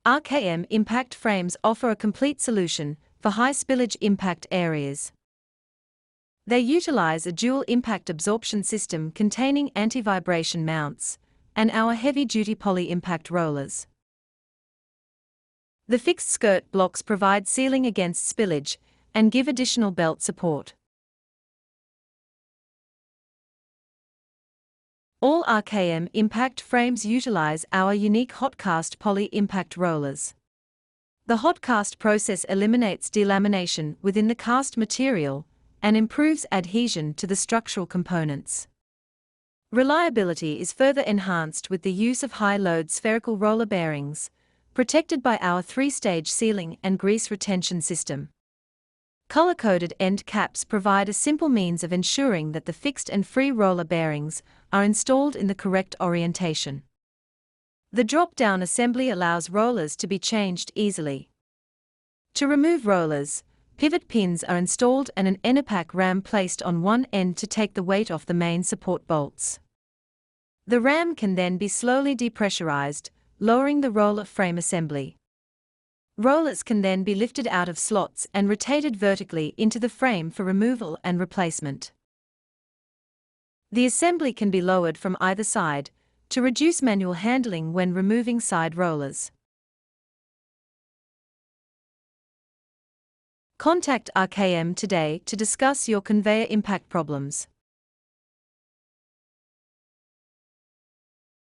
RKM impact frames offer a complete solution for high spillage impact areas. They utilize a dual impact absorption system containing anti-vibration mounts and our heavy-duty poly-impact rollers. The fixed skirt blocks provide sealing against spillage and give additional belt support. All RKM impact frames utilize our unique hot-cast poly-impact rollers. The hot-cast process eliminates delamination within the cast material and improves adhesion to the structural components. Reliability is further enhanced with the use of high-load spherical roller bearings, protected by our 3-stage sealing and grease retention system. Color-coded end caps provide a simple means of ensuring that the fixed and free roller bearings are installed in the correct orientation. The drop-down assembly allows rollers to be changed easily. To remove rollers, pivot pins are installed and an Enipack ram placed on one end to take the weight off the main support bolts. The ram can then be slowly depressurized, lowering the roller frame assembly. Rollers can then be lifted out of slots and rotated vertically into the frame for removal and replacement. The assembly can be lowered from either side to reduce manual handling when removing side rollers. Contact RKM today to discuss your conveyor impact problems.